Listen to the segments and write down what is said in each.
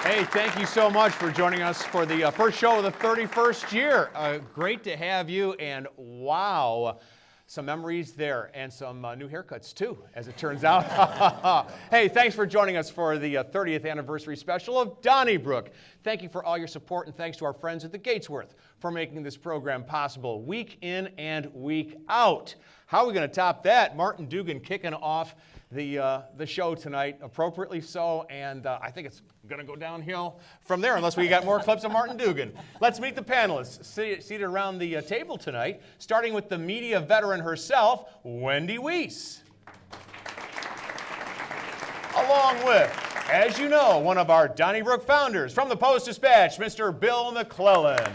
Hey, thank you so much for joining us for the first show of the 31st year. Great to have you, and wow, some memories there, and some new haircuts too, as it turns out. Hey, thanks for joining us for the 30th anniversary special of Donnybrook. Thank you for all your support, and thanks to our friends at the Gatesworth for making this program possible week in and week out. How are we going to top that? Martin Dugan kicking off the show tonight, appropriately so, and I think it's going to go downhill from there unless we got more clips of Martin Dugan. Let's meet the panelists seated around the table tonight, starting with the media veteran herself, Wendy Weiss. Along with, as you know, one of our Donnybrook founders from the Post-Dispatch, Mr. Bill McClellan.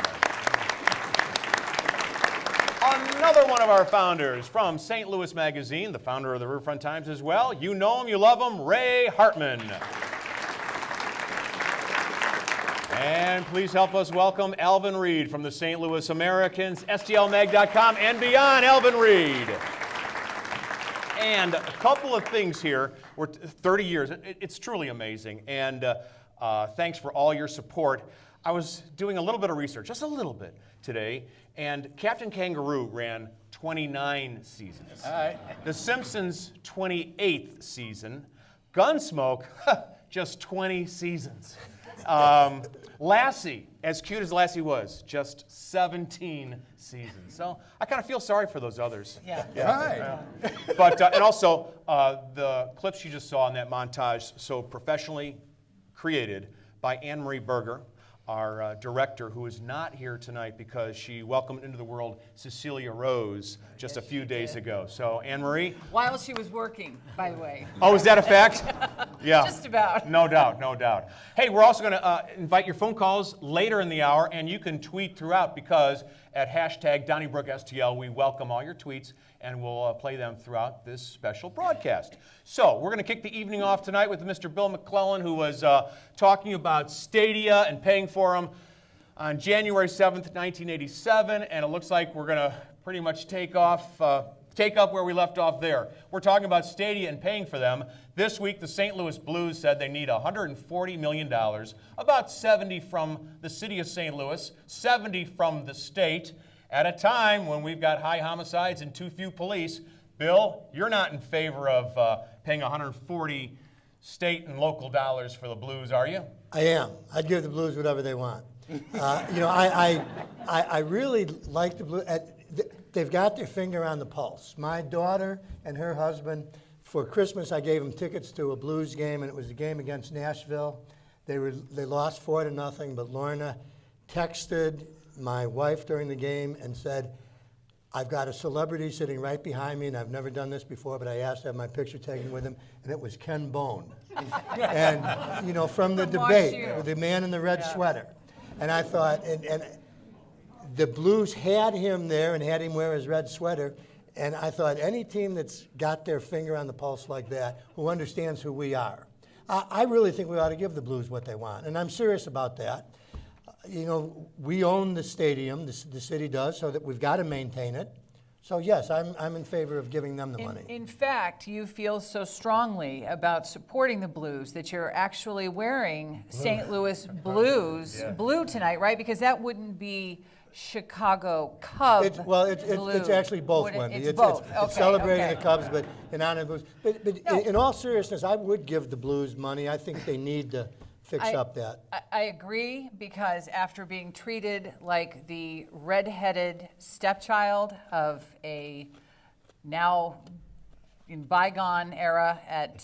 Another one of our founders from St. Louis Magazine, the founder of the Riverfront Times as well. You know him, you love him, Ray Hartman. And please help us welcome Alvin Reed from the St. Louis Americans, STLmag.com and beyond, Alvin Reed. And a couple of things here. We're 30 years. It's truly amazing. And thanks for all your support. I was doing a little bit of research, just a little bit today, and Captain Kangaroo ran 29 seasons. All right. The Simpsons, 28th season. Gunsmoke, just 20 seasons. Lassie, as cute as Lassie was, just 17 seasons. So I kind of feel sorry for those others. Yeah. Right. But and also the clips you just saw in that montage, so professionally created by Anne Marie Berger, our director, who is not here tonight because she welcomed into the world Cecilia Rose just a few days ago. So, Anne Marie? While she was working, by the way. Oh, is that a fact? Yeah. Just about. No doubt, no doubt. Hey, we're also going to invite your phone calls later in the hour, and you can tweet throughout because at hashtag DonnybrookSTL, we welcome all your tweets, and we'll play them throughout this special broadcast. So we're going to kick the evening off tonight with Mr. Bill McClellan, who was talking about stadia and paying for them on January 7th, 1987, and it looks like we're going to pretty much take up where we left off there. We're talking about stadia and paying for them. This week, the St. Louis Blues said they need $140 million, about 70 from the city of St. Louis, 70 from the state, at a time when we've got high homicides and too few police. Bill, you're not in favor of paying 140 state and local dollars for the Blues, are you? I am. I'd give the Blues whatever they want. I really like the Blues. They've got their finger on the pulse. My daughter and her husband, for Christmas, I gave them tickets to a Blues game, and it was a game against Nashville. They lost 4-0, but Lorna texted my wife during the game and said, I've got a celebrity sitting right behind me, and I've never done this before, but I asked to have my picture taken with him, and it was Ken Bone. And, you know, from the debate, with the man in the red sweater. And I thought, and the Blues had him there and had him wear his red sweater, and I thought any team that's got their finger on the pulse like that, who understands who we are, I really think we ought to give the Blues what they want, and I'm serious about that. You know, we own the stadium, the city does, so that we've got to maintain it. So yes, I'm in favor of giving them the money. In fact, you feel so strongly about supporting the Blues that you're actually wearing St. Louis Blues blue tonight, right? Because that wouldn't be Chicago Cub blue. It's actually both, Wendy. It's both. It's celebrating the Cubs, but in honor of the Blues. But no. In all seriousness, I would give the Blues money. I think they need to fix up that. I agree, because after being treated like the redheaded stepchild of a now in bygone era at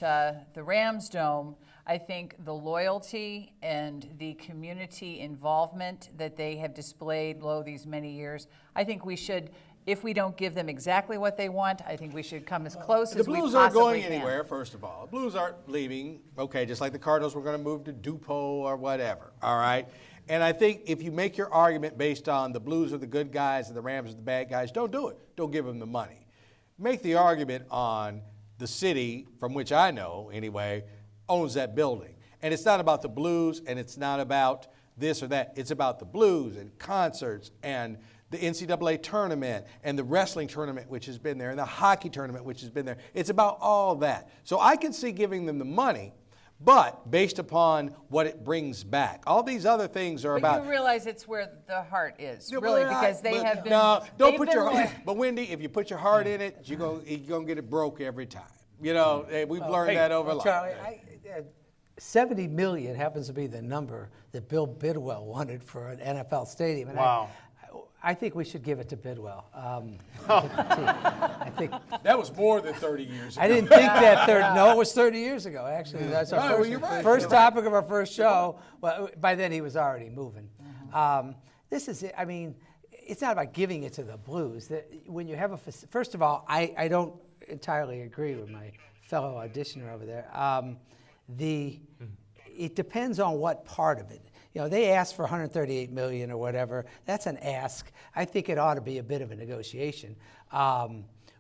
the Rams Dome, I think the loyalty and the community involvement that they have displayed these many years, I think we should, if we don't give them exactly what they want, I think we should come as close as we possibly can. The Blues aren't going anywhere, first of all. The Blues aren't leaving, okay, just like the Cardinals were going to move to Dupo or whatever, all right? And I think if you make your argument based on the Blues are the good guys and the Rams are the bad guys, don't do it. Don't give them the money. Make the argument on the city, from which I know, anyway, owns that building. And it's not about the Blues, and it's not about this or that. It's about the Blues and concerts and the NCAA tournament and the wrestling tournament, which has been there, and the hockey tournament, which has been there. It's about all that. So I can see giving them the money, but based upon what it brings back. All these other things are But about. you realize it's where the heart is, Yeah, really, well, because they but have been. No, don't they've put been your heart. loyal. But Wendy, if you put your heart in it, you're gonna get it broke every time. You know, we've learned that over life. Charlie, 70 million happens to be the number that Bill Bidwell wanted for an NFL stadium. And Wow. I think we should give it to Bidwell. I think That was more than 30 years ago. I didn't think that. No, it was 30 years ago. Actually, that's our Right, well, first, you're right. first You're topic of our first show. Well, by then he was already moving. This is it. I mean, it's not about giving it to the Blues. When you have first of all, I don't entirely agree with my fellow auditioner over there. It depends on what part of it. You know, they asked for 138 million or whatever. That's an ask. I think it ought to be a bit of a negotiation.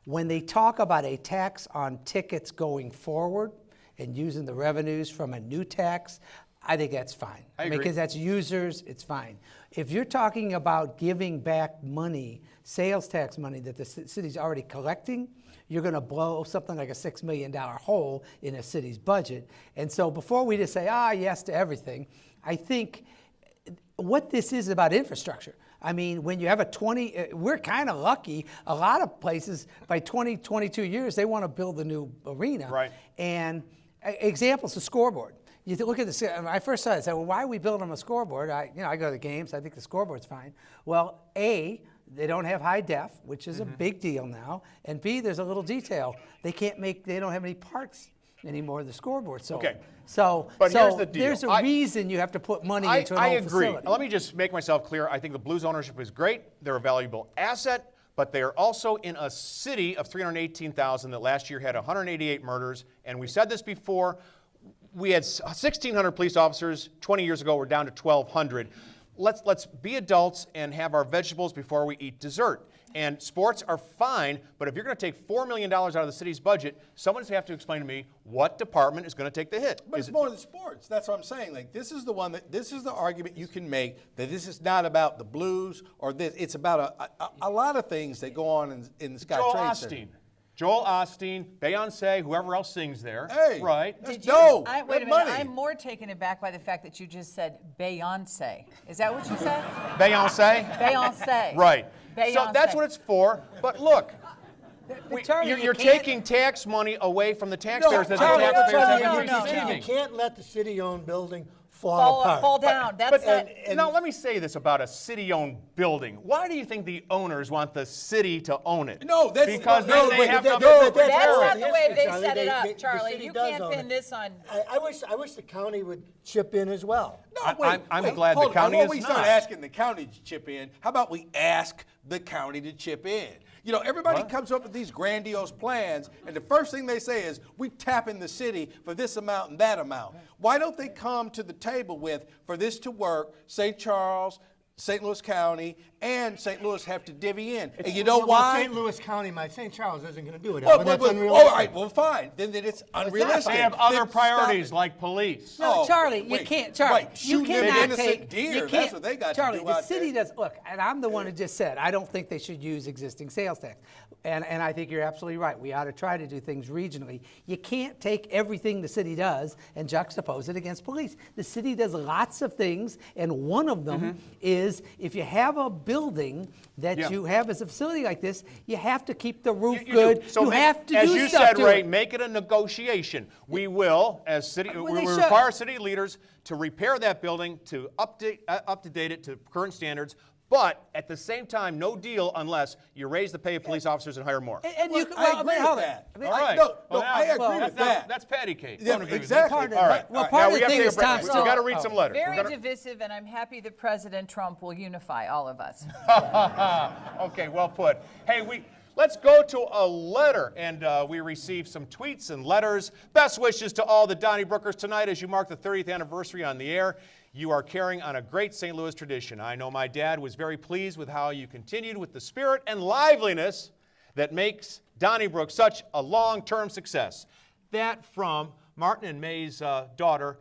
When they talk about a tax on tickets going forward and using the revenues from a new tax, I think that's fine. I agree. Because that's users, it's fine. If you're talking about giving back money, sales tax money that the city's already collecting, you're going to blow something like a $6 million hole in a city's budget. And so before we just say, yes to everything, I think what this is about infrastructure. I mean, when you have we're kind of lucky. A lot of places, by 20, 22 years, they want to build a new arena. Right. And examples, the scoreboard. You look at this. When I first saw it, I said, well, why are we building a scoreboard? I go to the games. I think the scoreboard's fine. Well, A, they don't have high def, which is a big deal now. And B, there's a little detail. They don't have any parts anymore, the scoreboard. So, Okay. But here's the deal. There's a reason you have to put money into an I old agree. facility. Let me just make myself clear. I think the Blues ownership is great. They're a valuable asset, but they are also in a city of 318,000 that last year had 188 murders. And we said this before. We had 1,600 police officers. 20 years ago, we're down to 1,200. Let's be adults and have our vegetables before we eat dessert. And sports are fine, but if you're going to take $4 million out of the city's budget, someone's have to explain to me what department is going to take the hit. But it's more than sports. That's what I'm saying. Like, this is the argument you can make that this is not about the Blues or this. It's about a lot of things that go on in the Scott Trade Center. Joel Osteen, Beyonce, whoever else sings there. Hey, right? that's dope. Wait a That's minute. money. I'm more taken aback by the fact that you just said Beyonce. Is that what you said? Beyonce? Beyonce. Right. So Beyonce. that's what it's for. But look, Charlie, you're you can't- taking tax money away from the taxpayers that Charlie, the taxpayers no, have no, been no, receiving. You can't let the city-owned building fall apart. Fall down. That's But not. now let me say this about a city-owned building. Why do you think the owners want the city to own it? No, that's because no, then wait, they have that- to no, prepare that's That's for not it. the way they Charlie. set it up, The Charlie. city You does can't own pin it. this on. I wish the county would chip in as well. No, wait, I'm wait, glad the hold on. county Before is we start not. asking the county to chip in, how about we ask the county to chip in? You know, everybody comes up with these grandiose plans, and the first thing they say is, we tap in the city for this amount and that amount. Why don't they come to the table with, for this to work, St. Charles, St. Louis County, and St. Louis have to divvy in. And you know Well, why? St. Louis County, St. Charles isn't going to do it. Well, That's well, unrealistic. all right, well, fine. Then it's unrealistic. They have Then other stop priorities it. like police. No, Oh, Charlie, you wait, can't. Charlie, right, you shooting an cannot innocent take. deer, You that's can't, what they got to Charlie, do the out city there. does. Look, and I'm the one who just said I don't think they should use existing sales tax, and I think you're absolutely right. We ought to try to do things regionally. You can't take everything the city does and juxtapose it against police. The city does lots of things, and one of them is if you have a building that Yeah. you have as a facility like this, you have to keep the roof You good. do. So you make- have to as do you stuff said, to Ray, it. make it a negotiation. We will, as city, Well, we they should. require city leaders to repair that building, to update it to current standards. But at the same time, no deal unless you raise the pay of police officers and hire more. And you, I agree with hold on. that. I mean, All right. No, Well, I agree that's with that. That's patty cake. Yeah, Don't agree with me. exactly. Part of All it. right. Well, All right. part Now of we the have to thing take is a break. Tom We've still. got to read some letters. We're Very gonna- divisive, and I'm happy that President Trump will unify all of us. Okay, well put. Hey, let's go to a letter, and we received some tweets and letters. Best wishes to all the Donnybrookers tonight as you mark the 30th anniversary on the air. You are carrying on a great St. Louis tradition. I know my dad was very pleased with how you continued with the spirit and liveliness that makes Donnybrook such a long-term success. That from Martin and May's daughter,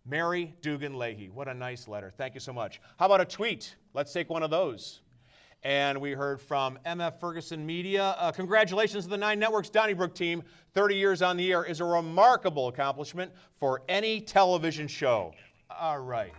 Mary Dugan Leahy. What a nice letter. Thank you so much. How about a tweet? Let's take one of those. And we heard from MF Ferguson Media. Congratulations to the 9 Networks Donnybrook team. 30 years on the air is a remarkable accomplishment for any television show. All right.